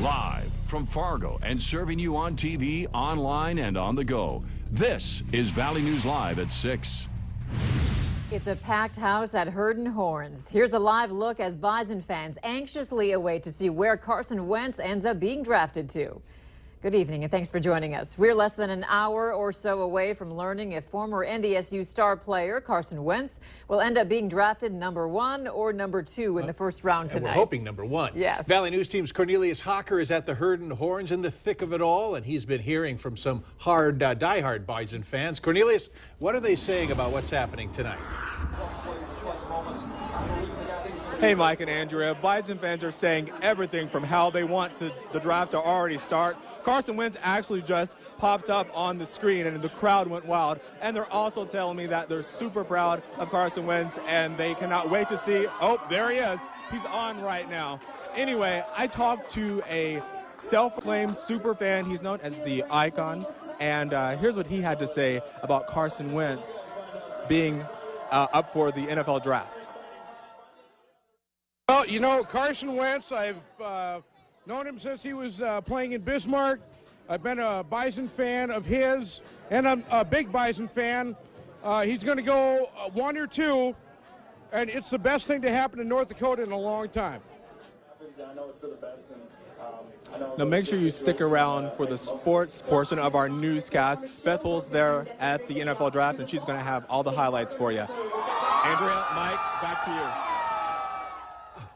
Live from Fargo and serving you on TV, online, and on the go. This is Valley News Live at 6. It's a packed house at Herd 'n Horns. Here's a live look as Bison fans anxiously await to see where Carson Wentz ends up being drafted to. Good evening and thanks for joining us. We're less than an hour or so away from learning if former NDSU star player Carson Wentz will end up being drafted number 1 or number 2 in the first round tonight. We're hoping number 1. Yes. Valley News Team's Cornelius Hawker is at the Herd 'n Horns in the thick of it all, and he's been hearing from some diehard Bison fans. Cornelius, what are they saying about what's happening tonight? Hey, Mike and Andrea. Bison fans are saying everything from how they want the draft to already start. Carson Wentz actually just popped up on the screen and the crowd went wild. And they're also telling me that they're super proud of Carson Wentz and they cannot wait to see, oh, there he is. He's on right now. Anyway, I talked to a self-proclaimed super fan. He's known as the Icon. And here's what he had to say about Carson Wentz being up for the NFL draft. Well, you know, Carson Wentz, I've known him since he was playing in Bismarck. I've been a Bison fan of his, and I'm a big Bison fan. He's going to go 1 or 2, and it's the best thing to happen in North Dakota in a long time. I know it's for the best. Now make sure you stick around for the sports portion of our newscast. Beth Hull's there at the NFL draft, and she's going to have all the highlights for you. Andrea, Mike, back to you.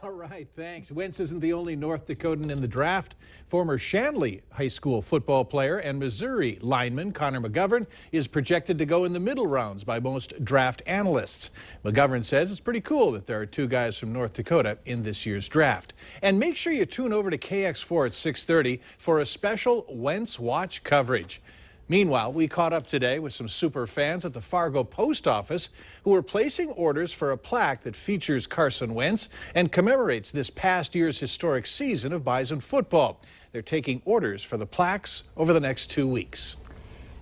All right, thanks. Wentz isn't the only North Dakotan in the draft. Former Shanley High School football player and Missouri lineman Connor McGovern is projected to go in the middle rounds by most draft analysts. McGovern says it's pretty cool that there are 2 guys from North Dakota in this year's draft. And make sure you tune over to KX4 at 6:30 for a special Wentz Watch coverage. Meanwhile, we caught up today with some super fans at the Fargo Post Office who are placing orders for a plaque that features Carson Wentz and commemorates this past year's historic season of Bison football. They're taking orders for the plaques over the next 2 weeks.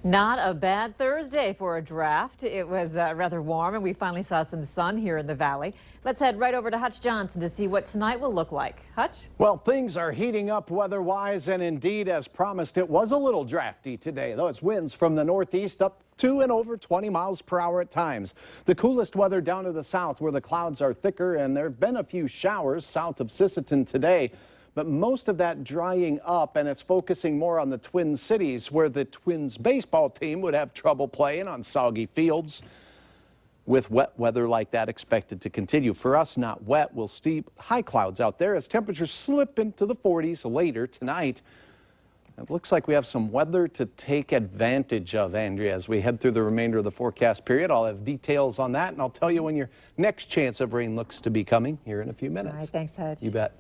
Not a bad Thursday for a draft. It was rather warm and we finally saw some sun here in the valley. Let's head right over to Hutch Johnson to see what tonight will look like. Hutch? Well, things are heating up weather-wise, and indeed, as promised, it was a little drafty today. Those winds from the northeast up to and over 20 miles per hour at times. The coolest weather down to the south where the clouds are thicker, and there have been a few showers south of Sisseton today. But most of that drying up, and it's focusing more on the Twin Cities, where the Twins baseball team would have trouble playing on soggy fields. With wet weather like that expected to continue. For us, not wet. We'll see high clouds out there as temperatures slip into the 40s later tonight. It looks like we have some weather to take advantage of, Andrea, as we head through the remainder of the forecast period. I'll have details on that, and I'll tell you when your next chance of rain looks to be coming here in a few minutes. All right, thanks, Hutch. You bet.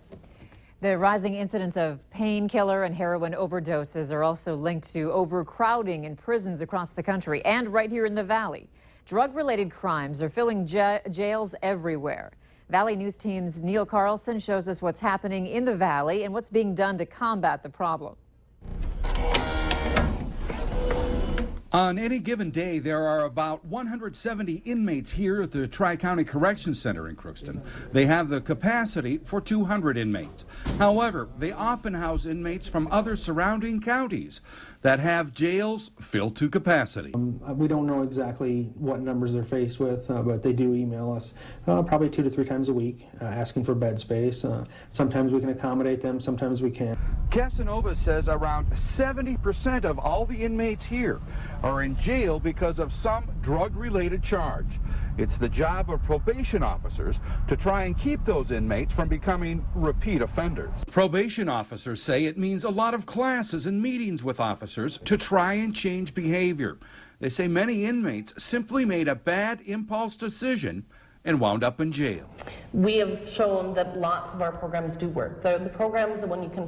The rising incidence of painkiller and heroin overdoses are also linked to overcrowding in prisons across the country and right here in the valley. Drug-related crimes are filling jails everywhere. Valley News Team's Neil Carlson shows us what's happening in the valley and what's being done to combat the problem. On any given day, there are about 170 inmates here at the Tri-County Correction Center in Crookston. They have the capacity for 200 inmates. However, they often house inmates from other surrounding counties that have jails filled to capacity. We don't know exactly what numbers they're faced with, but they do email us probably 2 to 3 times a week asking for bed space. Sometimes we can accommodate them, sometimes we can't. Casanova says around 70% of all the inmates here are in jail because of some drug-related charge. It's the job of probation officers to try and keep those inmates from becoming repeat offenders. Probation officers say it means a lot of classes and meetings with officers to try and change behavior. They say many inmates simply made a bad impulse decision and wound up in jail. We have shown that lots of our programs do work. The programs, the one you can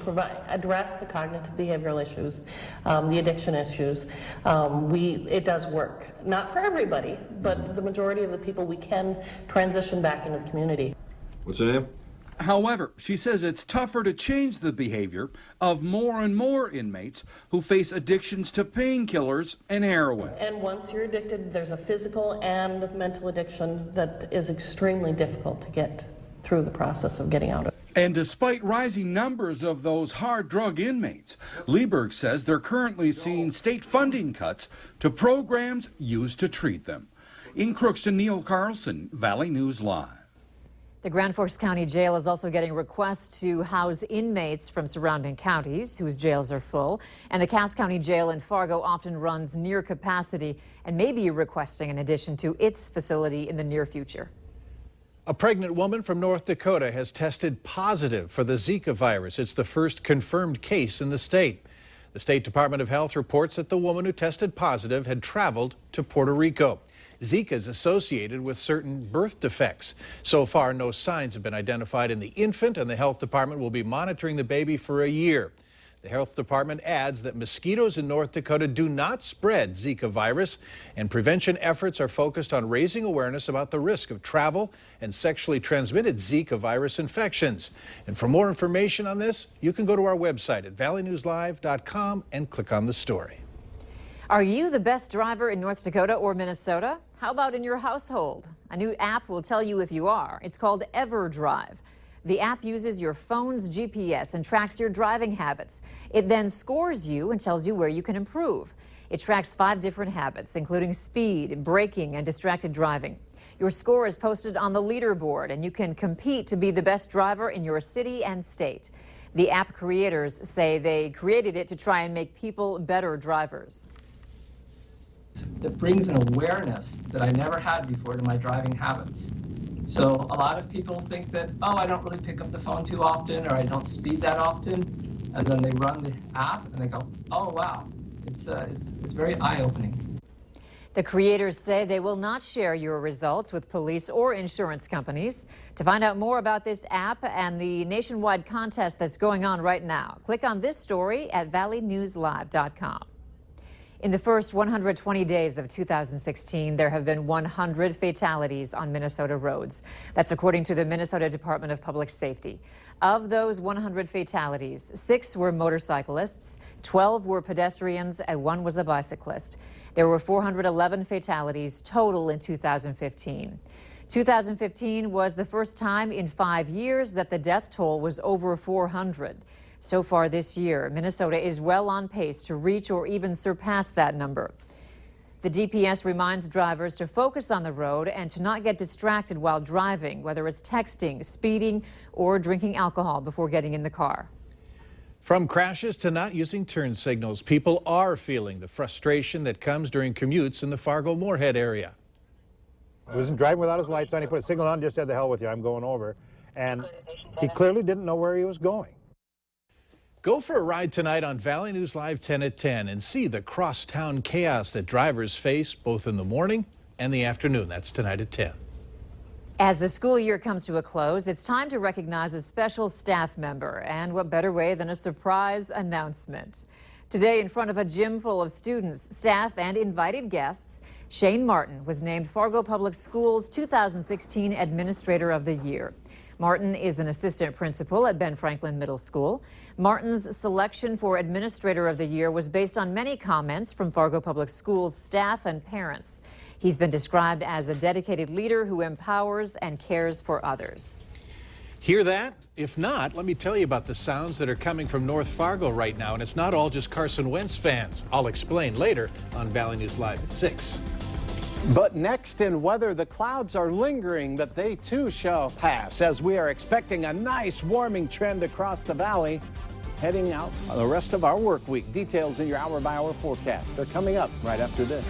address the cognitive behavioral issues, the addiction issues, it does work. Not for everybody, but the majority of the people we can transition back into the community. What's your name? However, she says it's tougher to change the behavior of more and more inmates who face addictions to painkillers and heroin. And once you're addicted, there's a physical and mental addiction that is extremely difficult to get through the process of getting out of. And despite rising numbers of those hard drug inmates, Lieberg says they're currently seeing state funding cuts to programs used to treat them. In Crookston, Neil Carlson, Valley News Live. The Grand Forks County Jail is also getting requests to house inmates from surrounding counties whose jails are full. And the Cass County Jail in Fargo often runs near capacity and may be requesting an addition to its facility in the near future. A pregnant woman from North Dakota has tested positive for the Zika virus. It's the first confirmed case in the state. The State Department of Health reports that the woman who tested positive had traveled to Puerto Rico. Zika is associated with certain birth defects. So far, no signs have been identified in the infant, and the health department will be monitoring the baby for a year. The health department adds that mosquitoes in North Dakota do not spread Zika virus, and prevention efforts are focused on raising awareness about the risk of travel and sexually transmitted Zika virus infections. And for more information on this, you can go to our website at valleynewslive.com and click on the story. Are you the best driver in North Dakota or Minnesota? How about in your household? A new app will tell you if you are. It's called EverDrive. The app uses your phone's GPS and tracks your driving habits. It then scores you and tells you where you can improve. It tracks 5 different habits, including speed, braking, and distracted driving. Your score is posted on the leaderboard, and you can compete to be the best driver in your city and state. The app creators say they created it to try and make people better drivers. It brings an awareness that I never had before to my driving habits. So a lot of people think that, oh, I don't really pick up the phone too often, or I don't speed that often. And then they run the app and they go, oh, wow, it's very eye-opening. The creators say they will not share your results with police or insurance companies. To find out more about this app and the nationwide contest that's going on right now, click on this story at valleynewslive.com. In the first 120 days of 2016, there have been 100 fatalities on Minnesota roads. That's according to the Minnesota Department of Public Safety. Of those 100 fatalities, 6 were motorcyclists, 12 were pedestrians, and 1 was a bicyclist. There were 411 fatalities total in 2015. 2015 was the first time in 5 years that the death toll was over 400. So far this year, Minnesota is well on pace to reach or even surpass that number. The DPS reminds drivers to focus on the road and to not get distracted while driving, whether it's texting, speeding, or drinking alcohol before getting in the car. From crashes to not using turn signals, people are feeling the frustration that comes during commutes in the Fargo-Moorhead area. He wasn't driving without his lights on. He put a signal on, just said, the hell with you, I'm going over. And he clearly didn't know where he was going. Go for a ride tonight on Valley News Live 10 at 10 and see the crosstown chaos that drivers face both in the morning and the afternoon. That's tonight at 10. As the school year comes to a close, it's time to recognize a special staff member, and what better way than a surprise announcement. Today, in front of a gym full of students, staff, and invited guests, Shane Martin was named Fargo Public Schools 2016 Administrator of the Year. Martin is an assistant principal at Ben Franklin Middle School. Martin's selection for Administrator of the Year was based on many comments from Fargo Public Schools staff and parents. He's been described as a dedicated leader who empowers and cares for others. Hear that? If not, let me tell you about the sounds that are coming from North Fargo right now, and it's not all just Carson Wentz fans. I'll explain later on Valley News Live at 6. But next in weather, the clouds are lingering, but they too shall pass as we are expecting a nice warming trend across the valley heading out the rest of our work week. Details in your hour-by-hour forecast. They're coming up right after this.